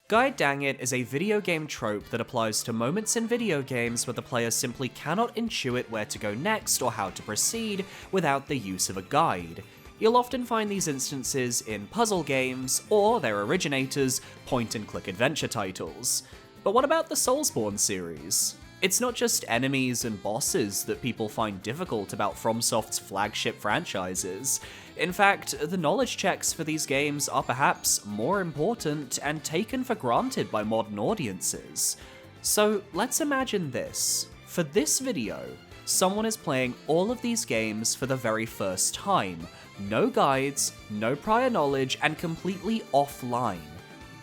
Guide Dang It is a video game trope that applies to moments in video games where the player simply cannot intuit where to go next or how to proceed without the use of a guide. You'll often find these instances in puzzle games, or their originators, point-and-click adventure titles. But what about the Soulsborne series? It's not just enemies and bosses that people find difficult about FromSoft's flagship franchises. In fact, the knowledge checks for these games are perhaps more important and taken for granted by modern audiences. So let's imagine this. For this video, someone is playing all of these games for the very first time. No guides, no prior knowledge, and completely offline.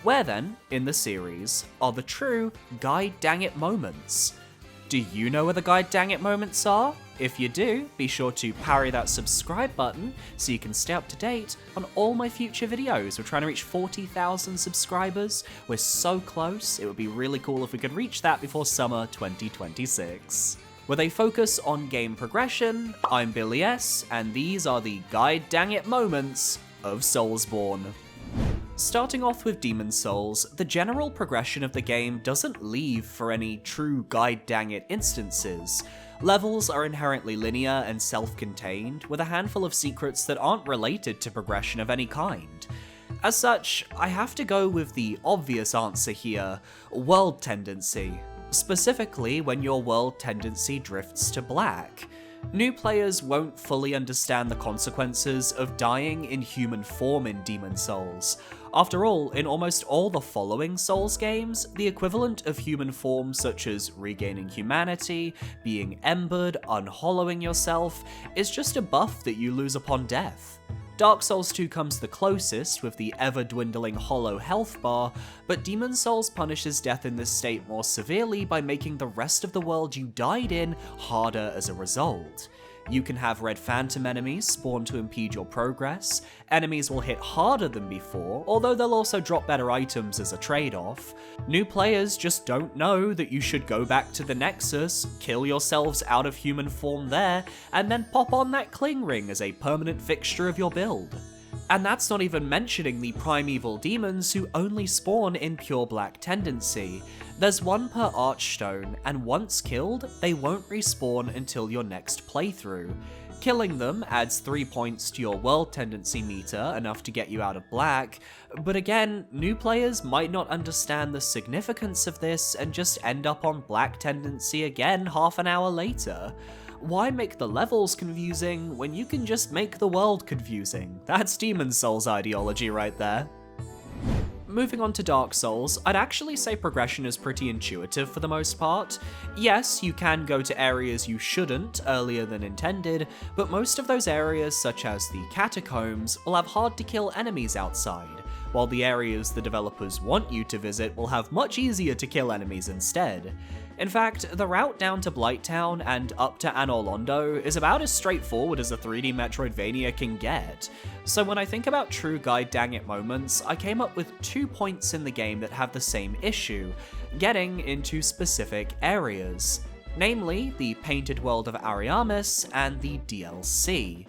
Where then, in the series, are the true Guide Dang It moments? Do you know where the Guide Dang It moments are? If you do, be sure to parry that subscribe button so you can stay up to date on all my future videos. We're trying to reach 40,000 subscribers. We're so close. It would be really cool if we could reach that before summer 2026. Where they focus on game progression, I'm Billy S, and these are the Guide Dang It moments of Soulsborne. Starting off with Demon's Souls, the general progression of the game doesn't leave for any true Guide Dang It instances. Levels are inherently linear and self-contained, with a handful of secrets that aren't related to progression of any kind. As such, I have to go with the obvious answer here, world tendency. Specifically, when your world tendency drifts to black. New players won't fully understand the consequences of dying in human form in Demon's Souls. After all, in almost all the following Souls games, the equivalent of human form such as regaining humanity, being embered, unhollowing yourself, is just a buff that you lose upon death. Dark Souls 2 comes the closest with the ever-dwindling hollow health bar, but Demon's Souls punishes death in this state more severely by making the rest of the world you died in harder as a result. You can have red phantom enemies spawn to impede your progress, enemies will hit harder than before, although they'll also drop better items as a trade-off. New players just don't know that you should go back to the Nexus, kill yourselves out of human form there, and then pop on that cling ring as a permanent fixture of your build. And that's not even mentioning the primeval demons who only spawn in pure black tendency. There's one per archstone, and once killed, they won't respawn until your next playthrough. Killing them adds 3 points to your world tendency meter, enough to get you out of black, but again, new players might not understand the significance of this and just end up on black tendency again half an hour later. Why make the levels confusing when you can just make the world confusing? That's Demon's Souls ideology right there. Moving on to Dark Souls, I'd actually say progression is pretty intuitive for the most part. Yes, you can go to areas you shouldn't earlier than intended, but most of those areas, such as the catacombs, will have hard to kill enemies outside, while the areas the developers want you to visit will have much easier to kill enemies instead. In fact, the route down to Blighttown and up to Anor Londo is about as straightforward as a 3D Metroidvania can get. So when I think about true Guide Dang It moments, I came up with 2 points in the game that have the same issue, getting into specific areas. Namely, the Painted World of Ariamis and the DLC.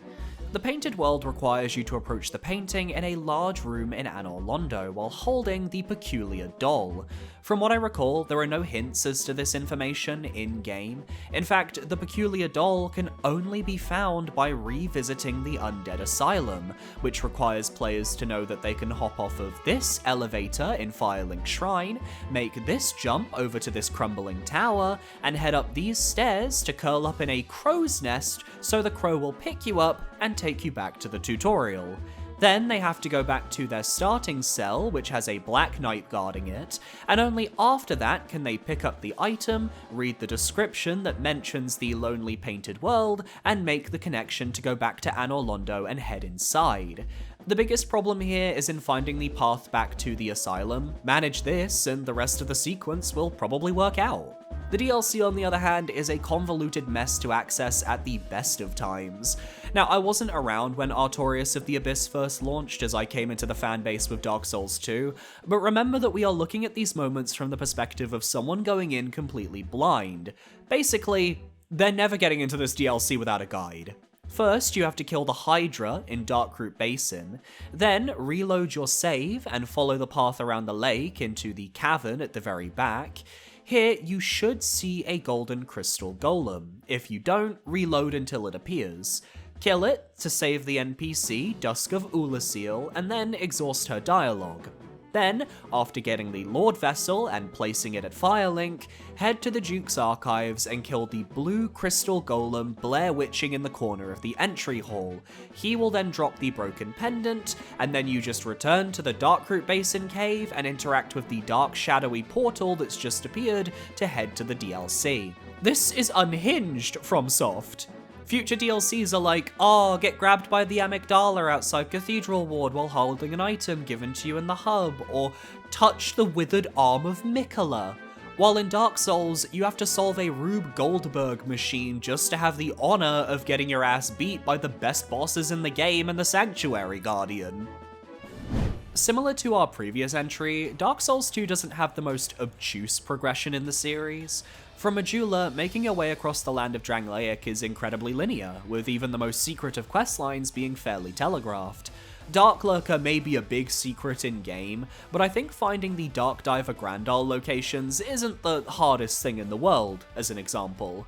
The Painted World requires you to approach the painting in a large room in Anor Londo while holding the peculiar doll. From what I recall, there are no hints as to this information in-game. In fact, the peculiar doll can only be found by revisiting the Undead Asylum, which requires players to know that they can hop off of this elevator in Firelink Shrine, make this jump over to this crumbling tower, and head up these stairs to curl up in a crow's nest so the crow will pick you up and take you back to the tutorial. Then they have to go back to their starting cell, which has a Black Knight guarding it, and only after that can they pick up the item, read the description that mentions the lonely painted world, and make the connection to go back to Anor Londo and head inside. The biggest problem here is in finding the path back to the asylum. Manage this, and the rest of the sequence will probably work out. The DLC, on the other hand, is a convoluted mess to access at the best of times. Now, I wasn't around when Artorias of the Abyss first launched, as I came into the fanbase with Dark Souls 2, but remember that we are looking at these moments from the perspective of someone going in completely blind. Basically, they're never getting into this DLC without a guide. First, you have to kill the Hydra in Darkroot Basin, then reload your save and follow the path around the lake into the cavern at the very back. Here, you should see a golden crystal golem. If you don't, reload until it appears. Kill it to save the NPC, Dusk of Ulasil, and then exhaust her dialogue. Then, after getting the Lord Vessel and placing it at Firelink, head to the Duke's Archives and kill the blue crystal golem Blair Witching in the corner of the entry hall. He will then drop the broken pendant, and then you just return to the Darkroot Basin cave and interact with the dark shadowy portal that's just appeared to head to the DLC. This is unhinged, FromSoft. Future DLCs are like, get grabbed by the amygdala outside Cathedral Ward while holding an item given to you in the hub, or touch the withered arm of Mikola. While in Dark Souls, you have to solve a Rube Goldberg machine just to have the honor of getting your ass beat by the best bosses in the game and the Sanctuary Guardian. Similar to our previous entry, Dark Souls 2 doesn't have the most obtuse progression in the series. From Majula, making your way across the land of Drangleic is incredibly linear, with even the most secretive questlines being fairly telegraphed. Dark Lurker may be a big secret in-game, but I think finding the Dark Diver Grandal locations isn't the hardest thing in the world, as an example.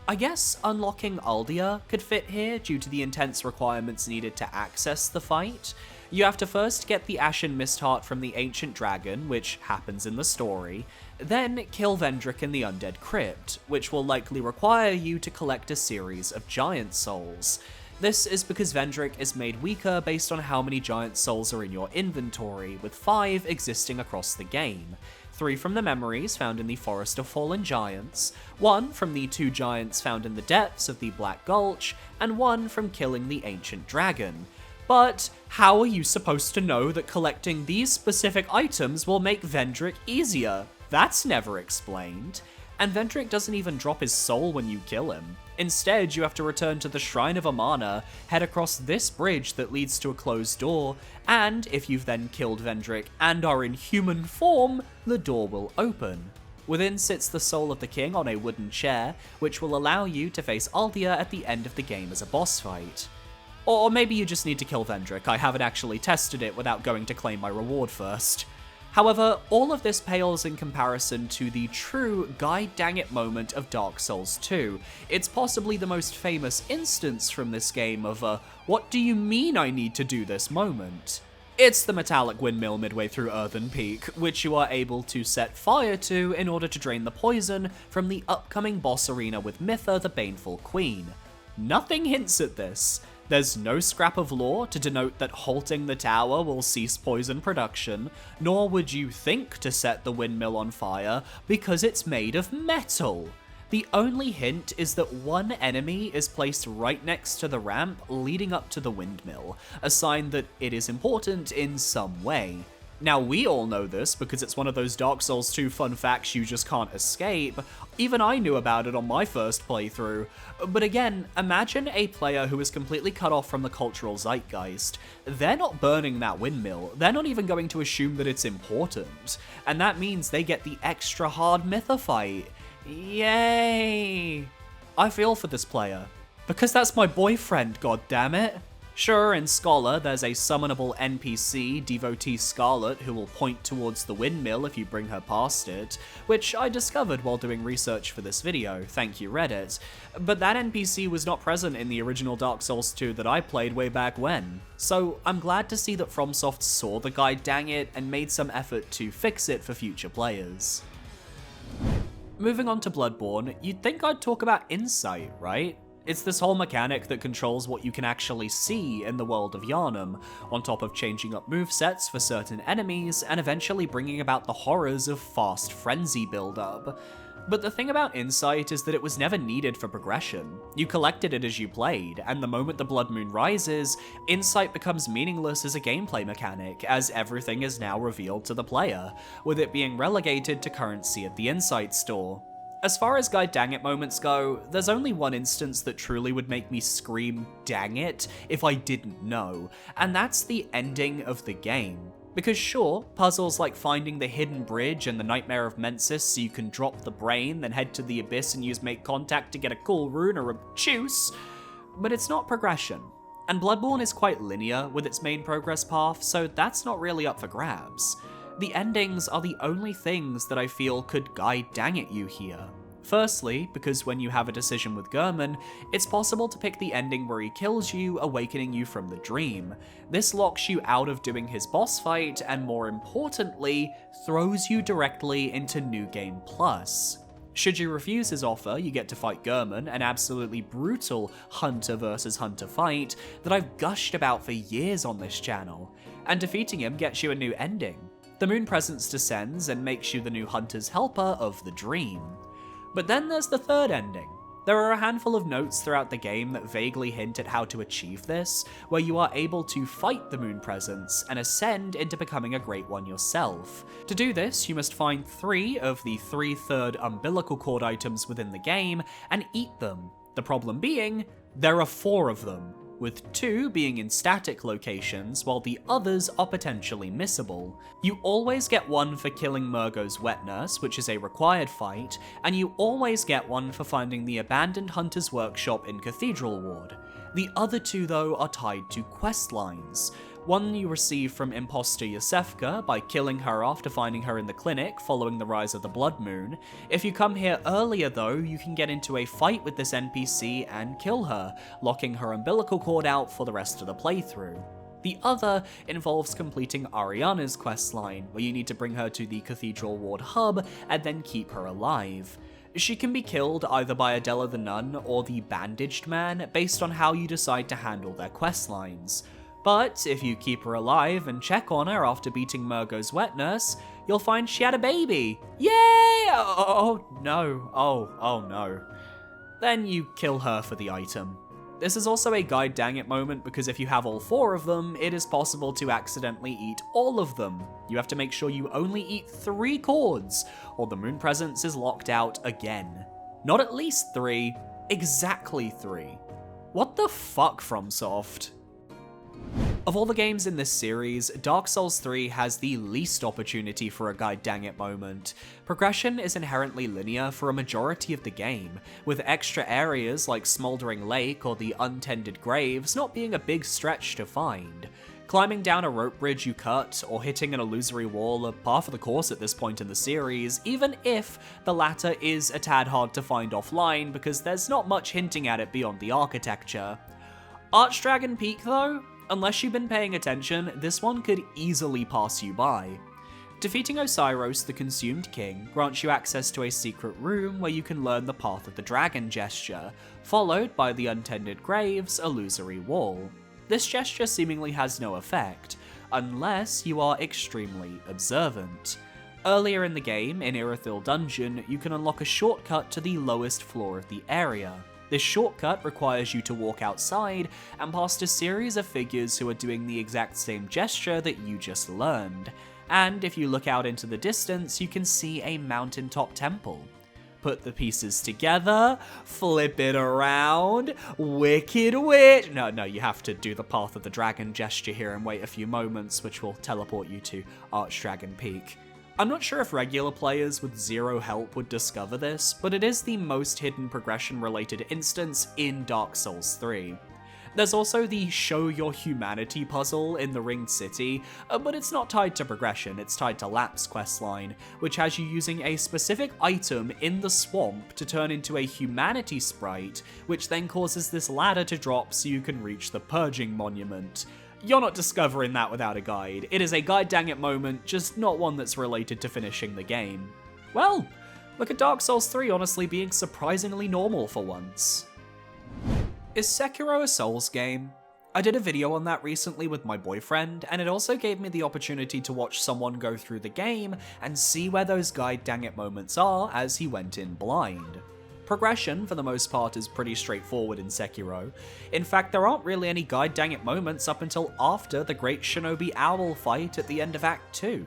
I guess unlocking Uldia could fit here due to the intense requirements needed to access the fight. You have to first get the Ashen Mistheart from the Ancient Dragon, which happens in the story, then kill Vendrick in the Undead Crypt, which will likely require you to collect a series of Giant Souls. This is because Vendrick is made weaker based on how many Giant Souls are in your inventory, with 5 existing across the game. 3 from the memories found in the Forest of Fallen Giants, 1 from the 2 giants found in the depths of the Black Gulch, and 1 from killing the Ancient Dragon. But how are you supposed to know that collecting these specific items will make Vendrick easier? That's never explained. And Vendrick doesn't even drop his soul when you kill him. Instead, you have to return to the Shrine of Amana, head across this bridge that leads to a closed door, and if you've then killed Vendrick and are in human form, the door will open. Within sits the soul of the king on a wooden chair, which will allow you to face Uldia at the end of the game as a boss fight. Or maybe you just need to kill Vendrick. I haven't actually tested it without going to claim my reward first. However, all of this pales in comparison to the true god-dang-it moment of Dark Souls 2. It's possibly the most famous instance from this game of a "what do you mean I need to do this" moment. It's the metallic windmill midway through Earthen Peak, which you are able to set fire to in order to drain the poison from the upcoming boss arena with Mitha, the Baneful Queen. Nothing hints at this. There's no scrap of lore to denote that halting the tower will cease poison production, nor would you think to set the windmill on fire because it's made of metal. The only hint is that one enemy is placed right next to the ramp leading up to the windmill, a sign that it is important in some way. Now, we all know this because it's one of those Dark Souls 2 fun facts you just can't escape. Even I knew about it on my first playthrough. But again, imagine a player who is completely cut off from the cultural zeitgeist. They're not burning that windmill, they're not even going to assume that it's important. And that means they get the extra hard Mitha fight. Yay! I feel for this player. Because that's my boyfriend, goddammit. Sure, in Scholar, there's a summonable NPC, Devotee Scarlet, who will point towards the windmill if you bring her past it, which I discovered while doing research for this video, thank you Reddit. But that NPC was not present in the original Dark Souls 2 that I played way back when. So I'm glad to see that FromSoft saw the guy dang it and made some effort to fix it for future players. Moving on to Bloodborne, you'd think I'd talk about Insight, right? It's this whole mechanic that controls what you can actually see in the world of Yharnam, on top of changing up movesets for certain enemies and eventually bringing about the horrors of fast frenzy build-up. But the thing about Insight is that it was never needed for progression. You collected it as you played, and the moment the blood moon rises, Insight becomes meaningless as a gameplay mechanic, as everything is now revealed to the player, with it being relegated to currency at the Insight store. As far as guide dang it moments go, there's only one instance that truly would make me scream dang it if I didn't know, and that's the ending of the game. Because sure, puzzles like finding the hidden bridge and the Nightmare of Mensis so you can drop the brain, then head to the abyss and use make contact to get a cool rune are obtuse, but it's not progression. And Bloodborne is quite linear with its main progress path, so that's not really up for grabs. The endings are the only things that I feel could guide dang at you here. Firstly, because when you have a decision with Gehrman, it's possible to pick the ending where he kills you, awakening you from the dream. This locks you out of doing his boss fight, and more importantly, throws you directly into New Game Plus. Should you refuse his offer, you get to fight Gehrman, an absolutely brutal hunter versus hunter fight that I've gushed about for years on this channel, and defeating him gets you a new ending. The Moon Presence descends and makes you the new hunter's helper of the dream. But then there's the third ending. There are a handful of notes throughout the game that vaguely hint at how to achieve this, where you are able to fight the Moon Presence and ascend into becoming a Great One yourself. To do this, you must find 3 of the 3/3 umbilical cord items within the game and eat them. The problem being, there are 4 of them, with 2 being in static locations, while the others are potentially missable. You always get 1 for killing Murgo's wet nurse, which is a required fight, and you always get 1 for finding the abandoned hunter's workshop in Cathedral Ward. The other 2 though are tied to quest lines. One you receive from imposter Yosefka by killing her after finding her in the clinic following the rise of the Blood Moon. If you come here earlier though, you can get into a fight with this NPC and kill her, locking her umbilical cord out for the rest of the playthrough. The other involves completing Ariana's questline, where you need to bring her to the Cathedral Ward hub and then keep her alive. She can be killed either by Adela the Nun or the Bandaged Man, based on how you decide to handle their questlines. But if you keep her alive and check on her after beating Murgo's wet nurse, you'll find she had a baby. Yay! Oh no. Oh no. Then you kill her for the item. This is also a guide dang it moment because if you have all 4 of them, it is possible to accidentally eat all of them. You have to make sure you only eat 3 cords, or the Moon Presence is locked out again. Not at least 3, exactly 3. What the fuck, FromSoft? Of all the games in this series, Dark Souls 3 has the least opportunity for a guide dang it moment. Progression is inherently linear for a majority of the game, with extra areas like Smouldering Lake or the Untended Graves not being a big stretch to find. Climbing down a rope bridge you cut, or hitting an illusory wall are par for the course at this point in the series, even if the latter is a tad hard to find offline because there's not much hinting at it beyond the architecture. Archdragon Peak though? Unless you've been paying attention, this one could easily pass you by. Defeating Osiros, the Consumed King, grants you access to a secret room where you can learn the Path of the Dragon gesture, followed by the Untended Graves' illusory wall. This gesture seemingly has no effect, unless you are extremely observant. Earlier in the game, in Irithyll Dungeon, you can unlock a shortcut to the lowest floor of the area. This shortcut requires you to walk outside and past a series of figures who are doing the exact same gesture that you just learned. And if you look out into the distance, you can see a mountaintop temple. Put the pieces together, flip it around, wicked witch. No, you have to do the Path of the Dragon gesture here and wait a few moments, which will teleport you to Archdragon Peak. I'm not sure if regular players with zero help would discover this, but it is the most hidden progression-related instance in Dark Souls 3. There's also the Show Your Humanity puzzle in the Ringed City, but it's not tied to progression, it's tied to Lap's questline, which has you using a specific item in the swamp to turn into a humanity sprite, which then causes this ladder to drop so you can reach the Purging Monument. You're not discovering that without a guide. It is a guide dang it moment, just not one that's related to finishing the game. Well, look at Dark Souls 3 honestly being surprisingly normal for once. Is Sekiro a Souls game? I did a video on that recently with my boyfriend, and it also gave me the opportunity to watch someone go through the game and see where those guide dang it moments are as he went in blind. Progression, for the most part, is pretty straightforward in Sekiro. In fact, there aren't really any guide dang it moments up until after the Great Shinobi Owl fight at the end of Act 2.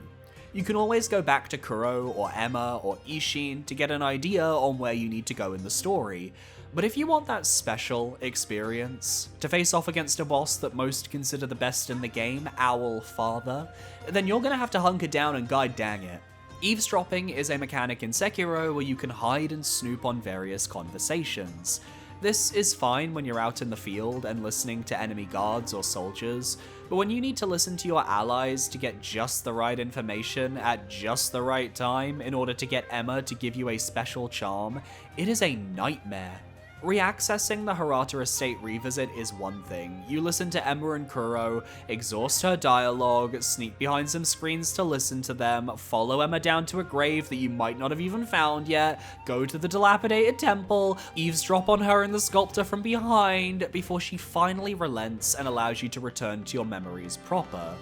You can always go back to Kuro or Emma or Ishin to get an idea on where you need to go in the story, but if you want that special experience, to face off against a boss that most consider the best in the game, Owl Father, then you're gonna have to hunker down and guide dang it. Eavesdropping is a mechanic in Sekiro where you can hide and snoop on various conversations. This is fine when you're out in the field and listening to enemy guards or soldiers, but when you need to listen to your allies to get just the right information at just the right time in order to get Emma to give you a special charm, it is a nightmare. Reaccessing the Hirata Estate Revisit is one thing. You listen to Emma and Kuro, exhaust her dialogue, sneak behind some screens to listen to them, follow Emma down to a grave that you might not have even found yet, go to the dilapidated temple, eavesdrop on her and the sculptor from behind, before she finally relents and allows you to return to your memories proper.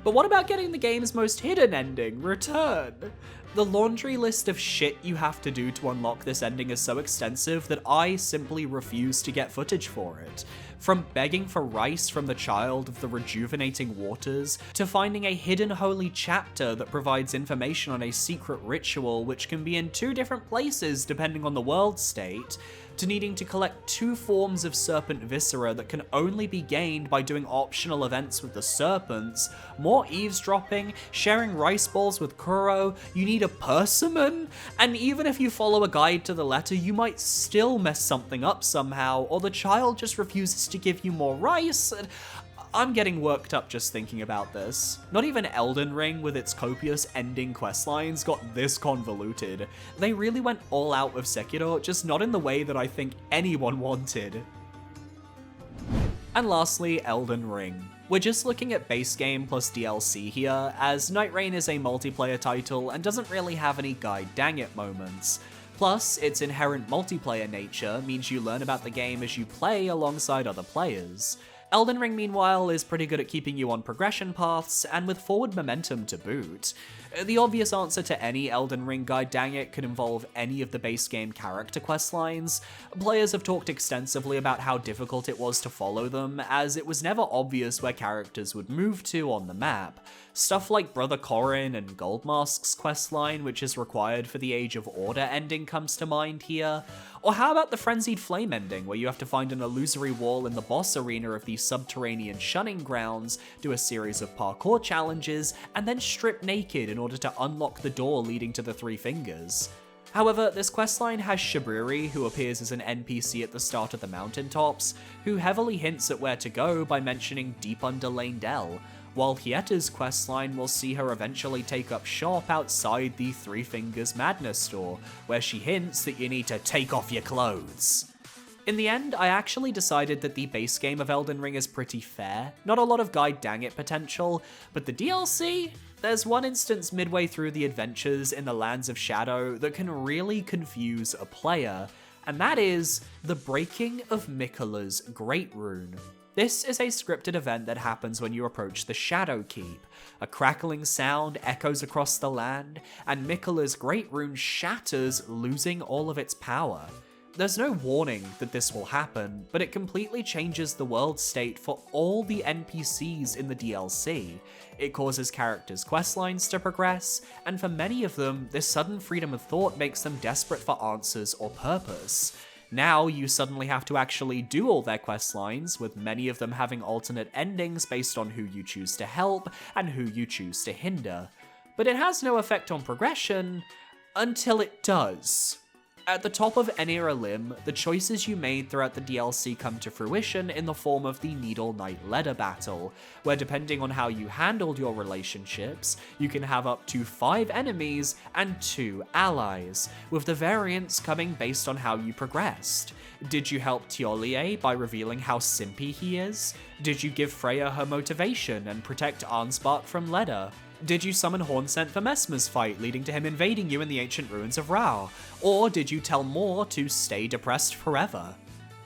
But what about getting the game's most hidden ending, Return? The laundry list of shit you have to do to unlock this ending is so extensive that I simply refuse to get footage for it. From begging for rice from the child of the rejuvenating waters, to finding a hidden holy chapter that provides information on a secret ritual which can be in 2 different places depending on the world state, to needing to collect 2 forms of serpent viscera that can only be gained by doing optional events with the serpents, more eavesdropping, sharing rice balls with Kuro, you need a persimmon, and even if you follow a guide to the letter, you might still mess something up somehow, or the child just refuses to give you more rice. I'm getting worked up just thinking about this. Not even Elden Ring, with its copious ending questlines, got this convoluted. They really went all out with Sekiro, just not in the way that I think anyone wanted. And lastly, Elden Ring. We're just looking at base game plus DLC here, as Night Rain is a multiplayer title and doesn't really have any god dang it moments. Plus, its inherent multiplayer nature means you learn about the game as you play alongside other players. Elden Ring, meanwhile, is pretty good at keeping you on progression paths, and with forward momentum to boot. The obvious answer to any Elden Ring guide dang it could involve any of the base game character questlines. Players have talked extensively about how difficult it was to follow them, as it was never obvious where characters would move to on the map. Stuff like Brother Corrin and Goldmask's questline, which is required for the Age of Order ending, comes to mind here. Or how about the Frenzied Flame ending, where you have to find an illusory wall in the boss arena of the subterranean shunning grounds, do a series of parkour challenges, and then strip naked in order to unlock the door leading to the 3 fingers. However, this questline has Shabriri, who appears as an NPC at the start of the mountaintops, who heavily hints at where to go by mentioning Deep Under Lane Dell, while Hieta's questline will see her eventually take up shop outside the Three Fingers Madness store, where she hints that you need to take off your clothes. In the end, I actually decided that the base game of Elden Ring is pretty fair, not a lot of god dang it potential, but the DLC? There's one instance midway through the adventures in the Lands of Shadow that can really confuse a player, and that is the breaking of Miquella's Great Rune. This is a scripted event that happens when you approach the Shadow Keep. A crackling sound echoes across the land, and Miquella's Great Rune shatters, losing all of its power. There's no warning that this will happen, but it completely changes the world state for all the NPCs in the DLC. It causes characters' questlines to progress, and for many of them, this sudden freedom of thought makes them desperate for answers or purpose. Now you suddenly have to actually do all their questlines, with many of them having alternate endings based on who you choose to help and who you choose to hinder. But it has no effect on progression, until it does. At the top of Enir Limb, the choices you made throughout the DLC come to fruition in the form of the Needle Knight Ladder battle, where depending on how you handled your relationships, you can have up to 5 enemies and 2 allies, with the variants coming based on how you progressed. Did you help Tiolie by revealing how simpy he is? Did you give Freya her motivation and protect Arnspark from Leda? Did you summon Hornsent for Messmer's fight, leading to him invading you in the ancient ruins of Ra? Or did you tell Mor to stay depressed forever?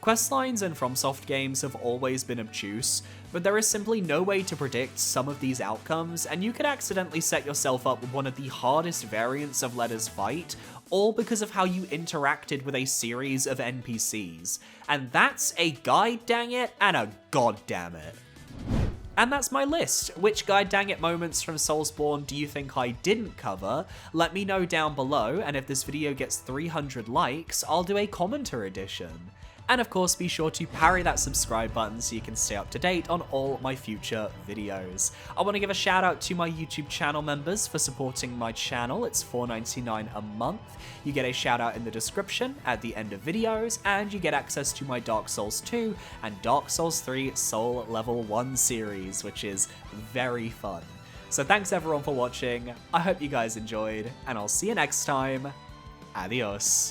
Questlines in FromSoft games have always been obtuse, but there is simply no way to predict some of these outcomes, and you could accidentally set yourself up with one of the hardest variants of Leda's fight, all because of how you interacted with a series of NPCs. And that's a guide dang it and a god damn it. And that's my list. Which god dang it moments from Soulsborne do you think I didn't cover? Let me know down below, and if this video gets 300 likes, I'll do a commenter edition. And of course, be sure to parry that subscribe button so you can stay up to date on all my future videos. I want to give a shout out to my YouTube channel members for supporting my channel. It's $4.99 a month. You get a shout out in the description at the end of videos, and you get access to my Dark Souls 2 and Dark Souls 3 Soul Level 1 series, which is very fun. So thanks everyone for watching, I hope you guys enjoyed, and I'll see you next time. Adios.